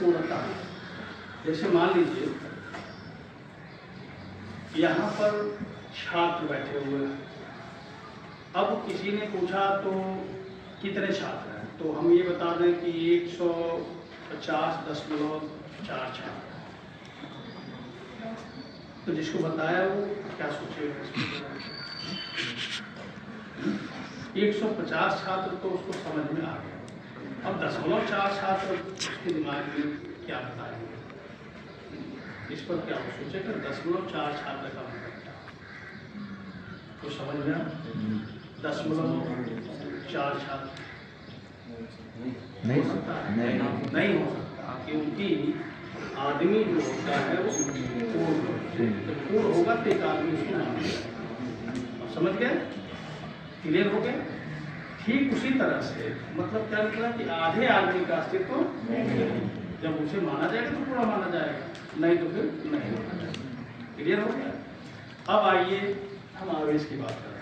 पूर्णता। जैसे मान लीजिए यहाँ पर छात्र बैठे हुए हैं, अब किसी ने पूछा तो कितने छात्र हैं, तो हम ये बता दें कि 150.4 छात्र। तो जिसको बताया वो क्या सोचेगा? 150 छात्र तो उसको समझ में आ गया, अब 0.4 छात्र उसके दिमाग में क्या बताएंगे, इस पर क्या वो सोचेगा? 0.4 छात्र का मतलब क्या, तो समझ में 0.4 छात्र नहीं हो सकता है, नहीं हो सकता, क्योंकि आदमी जो होता है वो पूर्ण होगा तो एक आदमी उसको मानेगा। समझ गए? क्लियर हो गए? ठीक उसी तरह से मतलब क्या निकला कि आधे आदमी का अस्तित्व जब उसे माना जाएगा तो पूरा माना जाएगा, नहीं तो फिर नहीं माना जाएगा। क्लियर हो गया? अब आइए हम आवेश की बात करें।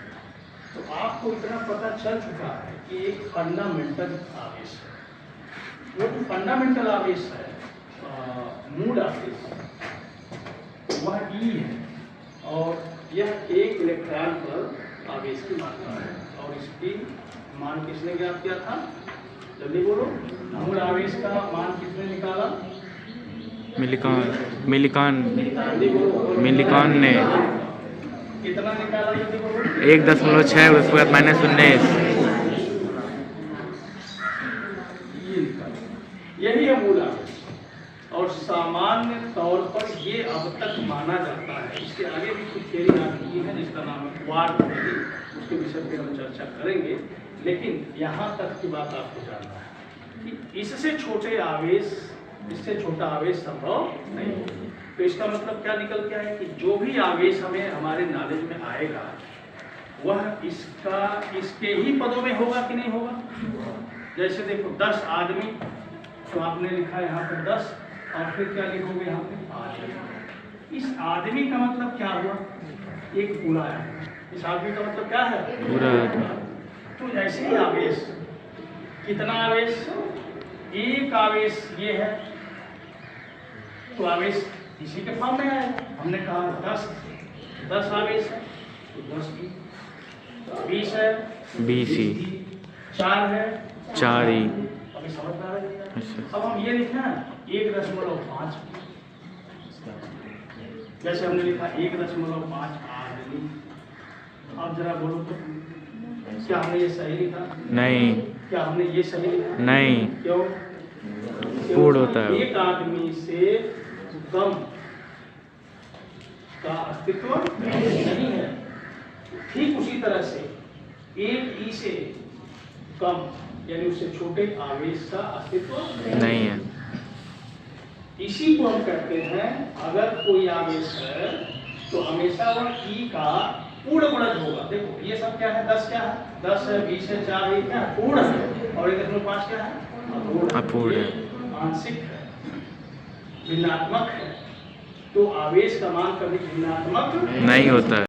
तो आपको इतना पता चल चुका है कि एक फंडामेंटल आवेश है, वो जो फंडामेंटल आवेश है, मूल आवेश, वह ई है और यह एक इलेक्ट्रॉन पर आवेश की मात्रा है। और इसकी मान किसने ज्ञात किया था? जल्दी बोलो। मूल आवेश का मान किसने निकाला? मिलिकॉन ने कितना निकाला? जल्दी बोलो। 1.6 उसके बाद -19। यही है मूल आवेश। और सामान्य तौर पर ये अब तक माना जाता है, इसके आगे भी कुछ थियरी आती है जिसका नाम है क्वार्क थ्योरी, उसके विषय पे हम चर्चा करेंगे, लेकिन यहाँ तक की बात आपको जानना है कि इससे छोटे आवेश, इससे छोटा आवेश संभव नहीं है। तो इसका मतलब क्या निकल के आए कि जो भी आवेश हमें हमारे नॉलेज में आएगा वह इसके ही पदों में होगा कि नहीं होगा। जैसे देखो 10 आदमी, तो आपने लिखा यहाँ पर 10 और फिर क्या लिखोगे यहाँ पे? आदमी। इस आदमी का मतलब क्या हुआ? एक पूरा है। इस आदमी का मतलब क्या है? पूरा। तो ऐसे ही आवेश, कितना आवेश? एक आवेश ये है, तो आवेश इसी के फॉर्म में आया। हमने कहा 10 आवेश है, तो 10 की 20 है, 20 ही, 4 है, 4 ही। अभी समझ में आ रहा है? अब हम ये लिखना 1.5, जैसे हमने लिखा 1.5 आदमी। अब जरा बोलो तो क्या हमने ये सही लिखा? नहीं। क्या हमने ये सही लिखा? नहीं। क्यों? पूर्ण होता है। एक आदमी से कम का अस्तित्व नहीं है। ठीक उसी तरह से एक ई से कम यानी उससे छोटे आवेश का अस्तित्व नहीं है। इसी को हम कहते हैं, अगर कोई आवेश है तो हमेशा वह ई का पूर्ण गुणज होगा। देखो ये सब क्या है? 10 क्या है? 10 है, 20 है, 4 है, क्या है? पूर्ण है। और 1.5 क्या है? अपूर्ण है, आंशिक है, भिन्नात्मक है। तो आवेश का मान कभी भिन्नात्मक नहीं होता है।